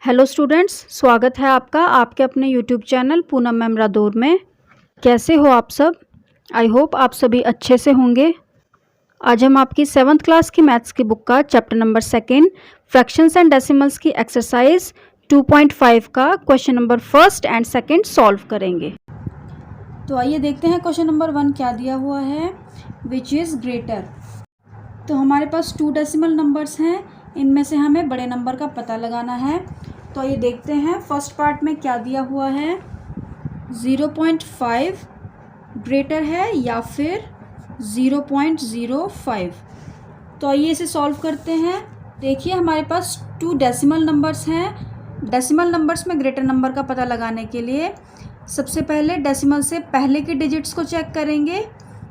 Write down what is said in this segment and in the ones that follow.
Hello students, स्वागत है आपका आपके अपने YouTube channel Poonam ma'am Radaur में। कैसे हो आप सब? आई होप आप सभी अच्छे से होंगे। आज हम आपकी 7th क्लास की मैथ्स की बुक का chapter number 2 fractions and decimals की एक्सरसाइज 2.5 का क्वेश्चन नंबर 1 एंड 2 सॉल्व करेंगे। तो आइए देखते हैं क्वेश्चन नंबर 1 क्या दिया हुआ है। Which is greater. तो हमारे पास 2 डेसिमल नंबर्स हैं, इनमें से हमें बड़े नंबर का पता लगाना है। तो ये देखते हैं फर्स्ट पार्ट में क्या दिया हुआ है। 0.5 ग्रेटर है या फिर 0.05। तो आइए इसे सॉल्व करते हैं। देखिए हमारे पास 2 डेसिमल नंबर्स हैं। डेसिमल नंबर्स में ग्रेटर नंबर का पता लगाने के लिए सबसे पहले डेसिमल से पहले के डिजिट्स को चेक करेंगे।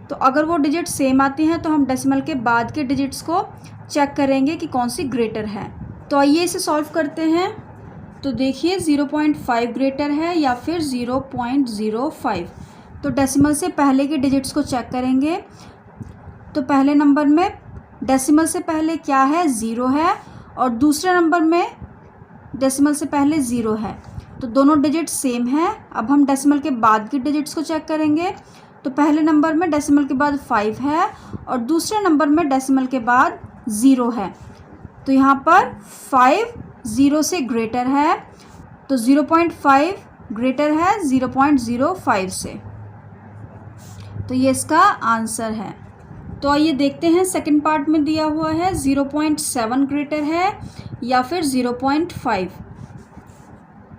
तो अगर वो डिजिट सेम आती हैं तो हम डेसिमल के बाद के डिजिट्स को चेक करेंगे कि कौन सी ग्रेटर है। तो आइए इसे सॉल्व करते हैं। तो देखिए 0.5 ग्रेटर है या फिर 0.05। तो डेसिमल से पहले के डिजिट्स को चेक करेंगे। तो पहले नंबर में डेसिमल से पहले क्या है, 0 है, और दूसरे नंबर में डेसिमल से पहले 0 है। तो दोनों डिजिट सेम है। अब हम डेसिमल के बाद के डिजिट्स को चेक करेंगे। तो पहले नंबर में डेसिमल के बाद 5 है और दूसरे नंबर में डेसिमल के बाद 0 है। तो यहाँ पर 5 0 से ग्रेटर है, तो 0.5 ग्रेटर है 0.05 से। तो ये इसका आंसर है। तो आइए देखते हैं सेकंड पार्ट में दिया हुआ है 0.7 ग्रेटर है या फिर 0.5।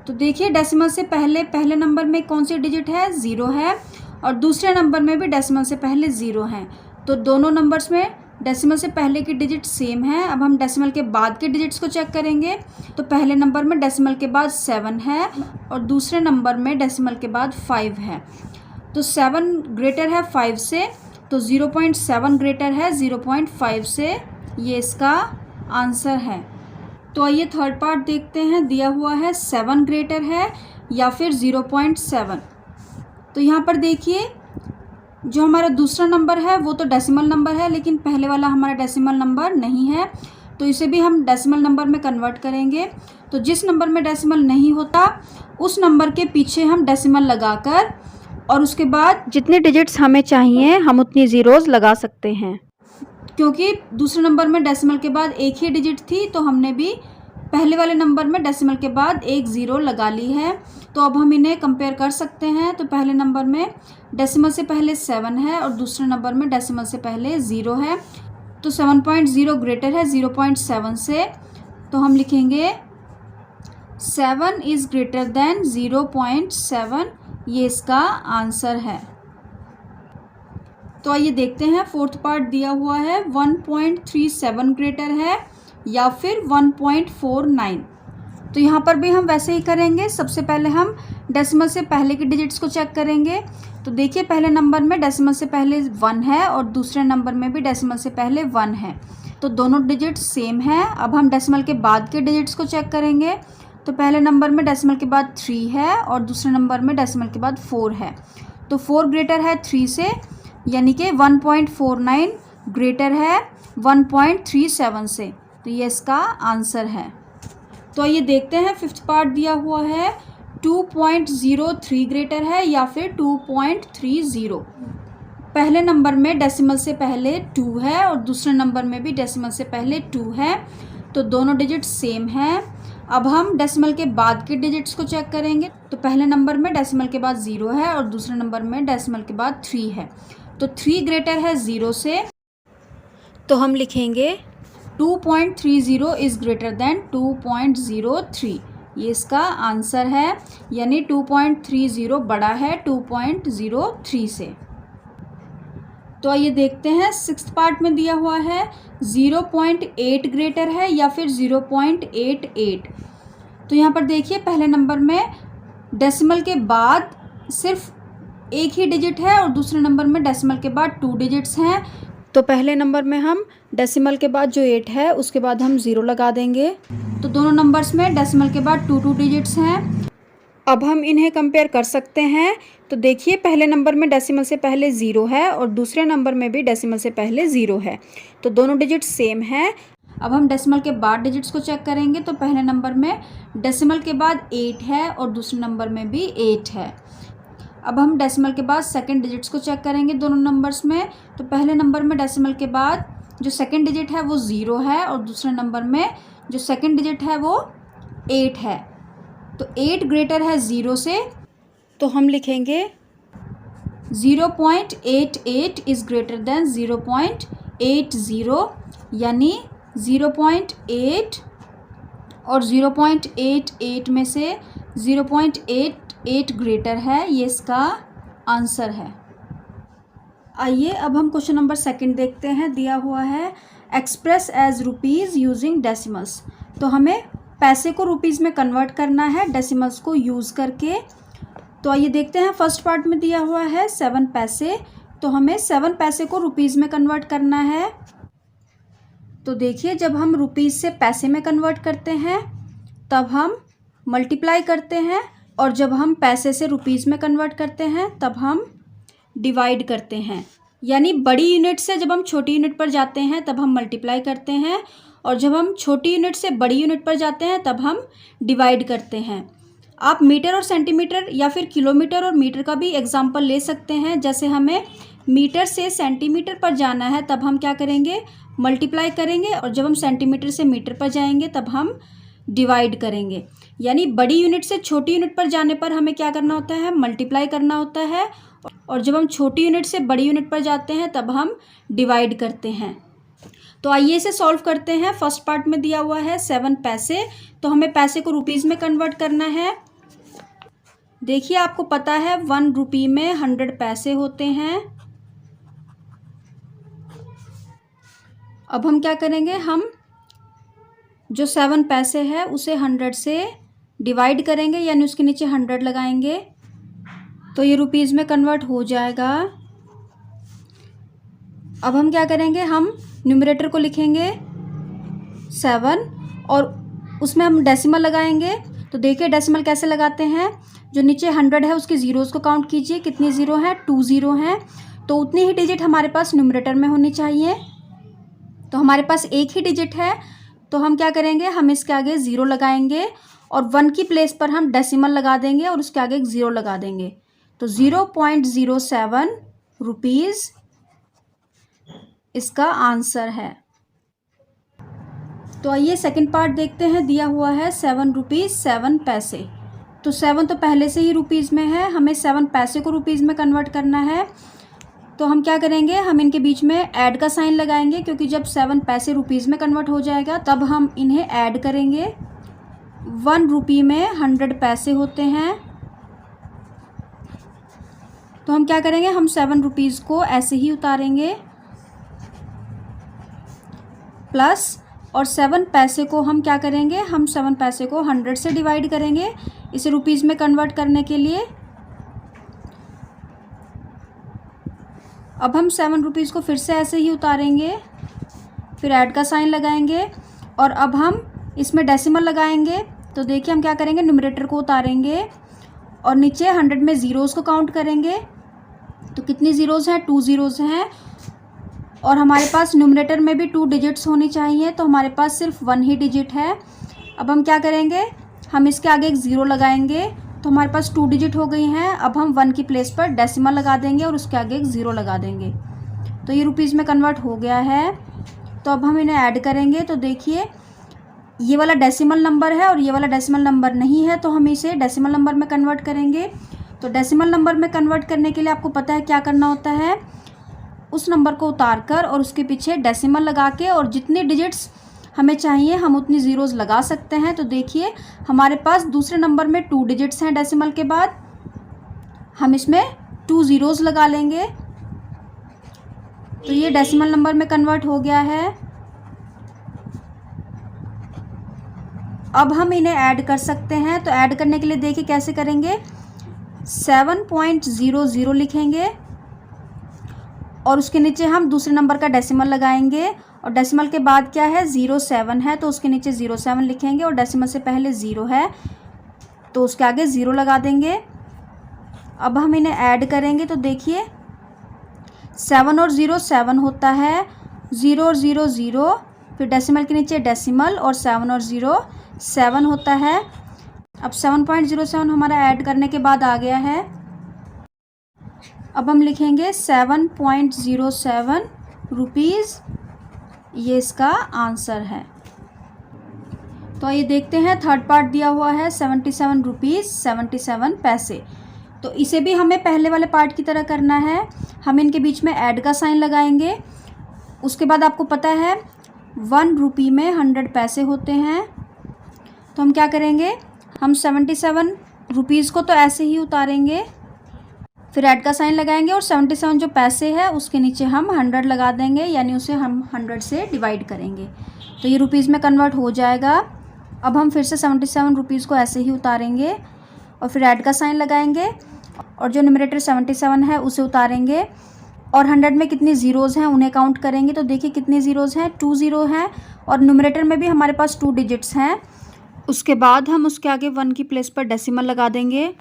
तो देखिए डेसिमल से पहले नंबर में कौन सी डिजिट है, 0 है, और दूसरे नंबर में भी डेसिमल से पहले 0 है। तो दोनों नंबर्स में डेसिमल से पहले की डिजिट सेम है। अब हम डेसिमल के बाद के डिजिट्स को चेक करेंगे। तो पहले नंबर में डेसिमल के बाद 7 है और दूसरे नंबर में डेसिमल के बाद 5 है। तो 7 ग्रेटर है 5 से, तो 0.7 ग्रेटर है 0.5 से। ये इसका आंसर है। तो आइए थर्ड पार्ट देखते हैं। दिया हुआ है 7 ग्रेटर है या फिर 0.7। तो यहाँ पर देखिए जो हमारा दूसरा नंबर है वो तो डेसिमल नंबर है, लेकिन पहले वाला हमारा डेसिमल नंबर नहीं है। तो इसे भी हम डेसिमल नंबर में कन्वर्ट करेंगे। तो जिस नंबर में डेसिमल नहीं होता उस नंबर के पीछे हम डेसिमल लगाकर और उसके बाद जितने डिजिट्स हमें चाहिए हम उतनी ज़ीरोज़ लगा सकते हैं। क्योंकि दूसरे नंबर में डेसिमल के बाद एक ही डिजिट थी तो हमने भी पहले वाले नंबर में डेसिमल के बाद एक 0 लगा ली है। तो अब हम इन्हें कंपेयर कर सकते हैं। तो पहले नंबर में डेसिमल से पहले 7 है और दूसरे नंबर में डेसिमल से पहले 0 है। तो 7.0 ग्रेटर है 0.7 से। तो हम लिखेंगे 7 इज़ ग्रेटर देन 0.7। ये इसका आंसर है। तो आइए देखते हैं फोर्थ पार्ट दिया हुआ है 1.37 ग्रेटर है या फिर 1.49। तो यहाँ पर भी हम वैसे ही करेंगे। सबसे पहले हम डेसिमल से पहले के डिजिट्स को चेक करेंगे। तो देखिए पहले नंबर में डेसिमल से पहले 1 है और दूसरे नंबर में भी डेसिमल से पहले 1 है। तो दोनों डिजिट्स सेम है। अब हम डेसिमल के बाद के डिजिट्स को चेक करेंगे। तो पहले नंबर में डेसिमल के बाद 3 है और दूसरे नंबर में डेसिमल के बाद 4 है। तो 4 ग्रेटर है 3 से, यानी कि 1.49 ग्रेटर है 1.37 से। तो ये इसका आंसर है। तो ये देखते हैं फिफ्थ पार्ट दिया हुआ है 2.03 ग्रेटर है या फिर 2.30। पहले नंबर में डेसिमल से पहले 2 है और दूसरे नंबर में भी डेसिमल से पहले 2 है। तो दोनों डिजिट सेम हैं। अब हम डेसिमल के बाद के डिजिट्स को चेक करेंगे। तो पहले नंबर में डेसिमल के बाद 0 है और दूसरे नंबर में डेसिमल के बाद 3 है। तो 3 ग्रेटर है 0 से। तो हम लिखेंगे 2.30 इज़ ग्रेटर देन 2.03। ये इसका आंसर है, यानी 2.30 बड़ा है 2.03 से। तो आइए देखते हैं सिक्स्थ पार्ट में दिया हुआ है 0.8 ग्रेटर है या फिर 0.88। तो यहाँ पर देखिए पहले नंबर में डेसिमल के बाद सिर्फ एक ही डिजिट है और दूसरे नंबर में डेसिमल के बाद 2 डिजिट्स हैं। तो पहले नंबर में हम डेसिमल के बाद जो 8 है उसके बाद हम 0 लगा देंगे। तो दोनों नंबर्स में डेसिमल के बाद 2 डिजिट्स हैं। अब हम इन्हें कंपेयर कर सकते हैं। तो देखिए पहले नंबर में डेसिमल से पहले 0 है और दूसरे नंबर में भी डेसिमल से पहले 0 है। तो दोनों डिजिट्स सेम है। अब हम डेसिमल के बाद डिजिट्स को चेक करेंगे। तो पहले नंबर में डेसिमल के बाद 8 है और दूसरे नंबर में भी 8 है। अब हम डेसिमल के बाद सेकंड डिजिट्स को चेक करेंगे दोनों नंबर्स में। तो पहले नंबर में डेसिमल के बाद जो सेकंड डिजिट है वो 0 है और दूसरे नंबर में जो सेकंड डिजिट है वो 8 है। तो 8 ग्रेटर है 0 से, तो हम लिखेंगे 0.88 इज़ ग्रेटर देन 0.80, यानी 0.8 और 0.88 में से 0.88 ग्रेटर है, ये इसका आंसर है। आइए अब हम क्वेश्चन नंबर सेकंड देखते हैं। दिया हुआ है express as rupees using decimals. तो हमें पैसे को रुपीज़ में कन्वर्ट करना है डेसिमल्स को यूज़ करके। तो आइए देखते हैं। फर्स्ट पार्ट में दिया हुआ है 7 पैसे, तो हमें 7 पैसे को रुपीज़ में कन्वर्ट करना है। तो देखिए, जब हम रुपीज़ से पैसे में कन्वर्ट करते हैं तब हम मल्टीप्लाई करते हैं, और जब हम पैसे से रुपीज़ में कन्वर्ट करते हैं तब हम डिवाइड करते हैं। यानी बड़ी यूनिट से जब हम छोटी यूनिट पर जाते हैं तब हम मल्टीप्लाई करते हैं, और जब हम छोटी यूनिट से बड़ी यूनिट पर जाते हैं तब हम डिवाइड करते हैं। आप मीटर और सेंटीमीटर या फिर किलोमीटर और मीटर का भी एग्जाम्पल ले सकते हैं। जैसे हमें मीटर से सेंटीमीटर पर जाना है तब हम क्या करेंगे, मल्टीप्लाई करेंगे, और जब हम सेंटीमीटर से मीटर पर जाएंगे तब हम डिवाइड करेंगे। यानी बड़ी यूनिट से छोटी यूनिट पर जाने पर हमें क्या करना होता है, मल्टीप्लाई करना होता है, और जब हम छोटी यूनिट से बड़ी यूनिट पर जाते हैं तब हम डिवाइड करते हैं। तो आइए इसे सॉल्व करते हैं। फर्स्ट पार्ट में दिया हुआ है 7 पैसे, तो हमें पैसे को रुपीज़ में कन्वर्ट करना है। देखिए, आपको पता है 1 रुपये में 100 पैसे होते हैं। अब हम क्या करेंगे, हम जो 7 पैसे है उसे 100 से डिवाइड करेंगे, यानी उसके नीचे 100 लगाएंगे, तो ये रुपीज़ में कन्वर्ट हो जाएगा। अब हम क्या करेंगे, हम न्यूमरेटर को लिखेंगे 7 और उसमें हम डेसिमल लगाएंगे। तो देखिए डेसिमल कैसे लगाते हैं, जो नीचे 100 है उसके ज़ीरोज़ को काउंट कीजिए, कितनी ज़ीरो हैं, 2 ज़ीरो हैं। तो उतनी ही डिजिट हमारे पास न्यूमरेटर में होनी चाहिए। तो हमारे पास एक ही डिजिट है, तो हम क्या करेंगे, हम इसके आगे 0 लगाएंगे और 1 की प्लेस पर हम डेसिमल लगा देंगे और उसके आगे एक 0 लगा देंगे। तो 0.07 रुपीज़ इसका आंसर है। तो आइए सेकंड पार्ट देखते हैं। दिया हुआ है 7 रुपीज़ 7 पैसे। तो 7 तो पहले से ही रुपीज़ में है, हमें 7 पैसे को रुपीज़ में कन्वर्ट करना है। तो हम क्या करेंगे, हम इनके बीच में ऐड का साइन लगाएंगे, क्योंकि जब 7 पैसे रुपीज़ में कन्वर्ट हो जाएगा तब हम इन्हें ऐड करेंगे। 1 रुपये में 100 पैसे होते हैं, तो हम क्या करेंगे, हम 7 रुपीज़ को ऐसे ही उतारेंगे, प्लस और 7 पैसे को हम क्या करेंगे, हम 7 पैसे को 100 से डिवाइड करेंगे इसे रुपीज़ में कन्वर्ट करने के लिए। अब हम 7 रुपीज़ को फिर से ऐसे ही उतारेंगे, फिर ऐड का साइन लगाएंगे और अब हम इसमें डेसिमल लगाएंगे। तो देखिए हम क्या करेंगे, न्यूमरेटर को उतारेंगे और नीचे 100 में ज़ीरोज़ को काउंट करेंगे। तो कितनी ज़ीरोज़ हैं, 2 ज़ीरोज़ हैं, और हमारे पास न्यूमरेटर में भी 2 डिजिट्स होनी चाहिए, तो हमारे पास सिर्फ 1 ही डिजिट है। अब हम क्या करेंगे, हम इसके आगे एक 0 लगाएंगे, तो हमारे पास 2 डिजिट हो गई हैं। अब हम 1 की प्लेस पर डेसिमल लगा देंगे और उसके आगे एक 0 लगा देंगे, तो ये रुपीज़ में कन्वर्ट हो गया है। तो अब हम इन्हें ऐड करेंगे। तो देखिए ये वाला डेसिमल नंबर है और ये वाला डेसिमल नंबर नहीं है, तो हम इसे डेसिमल नंबर में कन्वर्ट करेंगे। तो डेसिमल नंबर में कन्वर्ट करने के लिए आपको पता है क्या करना होता है, उस नंबर को उतार कर और उसके पीछे डेसिमल लगा के और जितने डिजिट्स हमें चाहिए हम उतनी ज़ीरोज़ लगा सकते हैं। तो देखिए हमारे पास दूसरे नंबर में 2 डिजिट्स हैं डेसिमल के बाद, हम इसमें 2 ज़ीरोज़ लगा लेंगे, तो ये डेसिमल नंबर में कन्वर्ट हो गया है। अब हम इन्हें ऐड कर सकते हैं। तो ऐड करने के लिए देखिए कैसे करेंगे, 7.00 लिखेंगे और उसके नीचे हम दूसरे नंबर का डेसिमल लगाएंगे, और डेसिमल के बाद क्या है, 07 है, तो उसके नीचे 07 लिखेंगे, और डेसिमल से पहले 0 है तो उसके आगे 0 लगा देंगे। अब हम इन्हें ऐड करेंगे। तो देखिए 7 और 0 7 होता है, 0 और 0 0, फिर डेसिमल के नीचे डेसिमल और 7 और 0 7 होता है। अब 7.07 हमारा ऐड करने के बाद आ गया है। अब हम लिखेंगे 7.07 रुपीज़, ये इसका आंसर है। तो ये देखते हैं, थर्ड पार्ट दिया हुआ है 77 रुपीज़ 77 पैसे। तो इसे भी हमें पहले वाले पार्ट की तरह करना है। हम इनके बीच में ऐड का साइन लगाएंगे। उसके बाद आपको पता है 1 रुपये में 100 पैसे होते हैं। तो हम क्या करेंगे, हम 77 रुपीज़ को तो ऐसे ही उतारेंगे, फिर ऐड का साइन लगाएंगे और 77 जो पैसे है उसके नीचे हम 100 लगा देंगे, यानी उसे हम 100 से डिवाइड करेंगे। तो ये रुपीज़ में कन्वर्ट हो जाएगा। अब हम फिर से 77 रुपीज़ को ऐसे ही उतारेंगे और फिर ऐड का साइन लगाएंगे और जो न्यूमरेटर 77 है उसे उतारेंगे और 100 में कितनी ज़ीरोज़ हैं उन्हें काउंट करेंगे। तो देखिए कितनी ज़ीरोज़ हैं, 2 ज़ीरो हैं और न्यूमरेटर में भी हमारे पास 2 डिजिट्स हैं। उसके बाद हम उसके आगे 1 की प्लेस पर डेसिमल लगा देंगे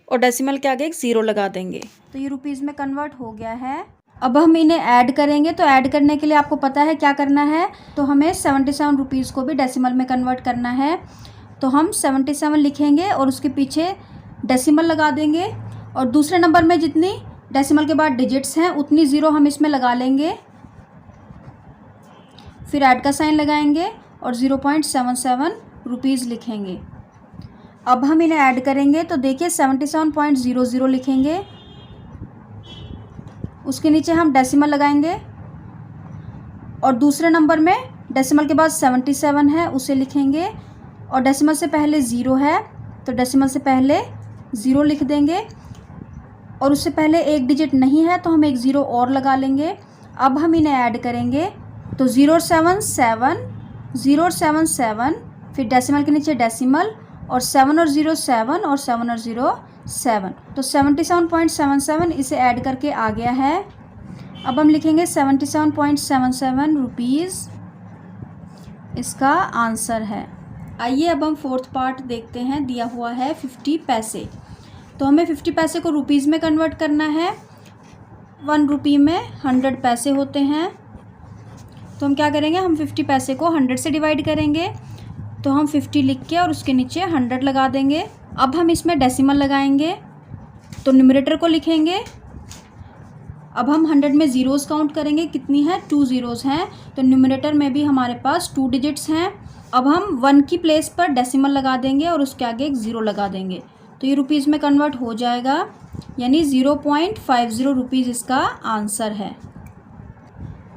और डेसिमल के आगे एक 0 लगा देंगे। तो ये रुपीज़ में कन्वर्ट हो गया है। अब हम इन्हें ऐड करेंगे। तो ऐड करने के लिए आपको पता है क्या करना है, तो हमें 77 रुपीज़ को भी डेसिमल में कन्वर्ट करना है। तो हम 77 लिखेंगे और उसके पीछे डेसिमल लगा देंगे और दूसरे नंबर में जितनी डेसिमल के बाद डिजिट्स हैं उतनी 0 हम इसमें लगा लेंगे, फिर ऐड का साइन लगाएंगे और 0.77 रुपीज़ लिखेंगे। अब हम इन्हें ऐड करेंगे तो देखिए 77.00 लिखेंगे, उसके नीचे हम डेसिमल लगाएंगे और दूसरे नंबर में डेसिमल के बाद 77 है उसे लिखेंगे और डेसिमल से पहले 0 है तो डेसिमल से पहले 0 लिख देंगे और उससे पहले एक डिजिट नहीं है तो हम एक 0 और लगा लेंगे। अब हम इन्हें ऐड करेंगे तो 077 077, फिर डेसिमल के नीचे डेसिमल और 7 और 0 7 और 7 और 0 7, तो 77.77 इसे ऐड करके आ गया है। अब हम लिखेंगे 77.77 रुपीज़, इसका आंसर है। आइए अब हम फोर्थ पार्ट देखते हैं। दिया हुआ है 50 पैसे, तो हमें 50 पैसे को रुपीज़ में कन्वर्ट करना है। 1 रुपये में 100 पैसे होते हैं। तो हम क्या करेंगे, हम 50 पैसे को 100 से डिवाइड करेंगे। तो हम 50 लिख के और उसके नीचे 100 लगा देंगे। अब हम इसमें डेसिमल लगाएंगे तो न्यूमरेटर को लिखेंगे। अब हम 100 में ज़ीरोज़ काउंट करेंगे, कितनी है, 2 ज़ीरोज़ हैं। तो न्यूमरेटर में भी हमारे पास 2 डिजिट्स हैं। अब हम 1 की प्लेस पर डेसिमल लगा देंगे और उसके आगे एक 0 लगा देंगे। तो ये रुपीज़ में कन्वर्ट हो जाएगा, यानी 0.50 रुपीज़ इसका आंसर है।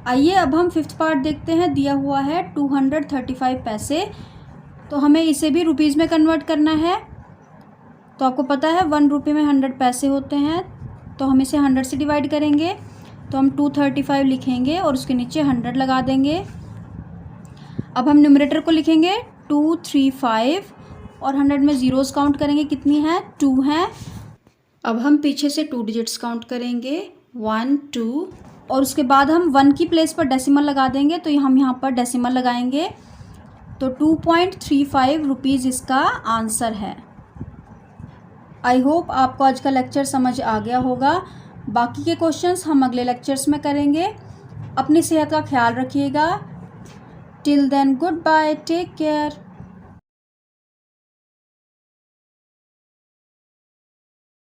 आइए अब हम फिफ्थ पार्ट देखते हैं। दिया हुआ है 235 पैसे, तो हमें इसे भी रुपीज़ में कन्वर्ट करना है। तो आपको पता है 1 रुपये में 100 पैसे होते हैं, तो हम इसे 100 से डिवाइड करेंगे। तो हम 235 लिखेंगे और उसके नीचे 100 लगा देंगे। अब हम न्यूमरेटर को लिखेंगे 235 और 100 में ज़ीरोज़ काउंट करेंगे, कितनी है, 2 हैं। अब हम पीछे से 2 डिजिट्स काउंट करेंगे, 1 2, और उसके बाद हम 1 की प्लेस पर डेसिमल लगा देंगे। तो हम यहाँ पर डेसिमल लगाएंगे। तो 2.35 रुपीज़ इसका आंसर है। आई होप आपको आज का लेक्चर समझ आ गया होगा। बाकी के क्वेश्चंस हम अगले लेक्चर्स में करेंगे। अपनी सेहत का ख्याल रखिएगा। Till then goodbye, take care.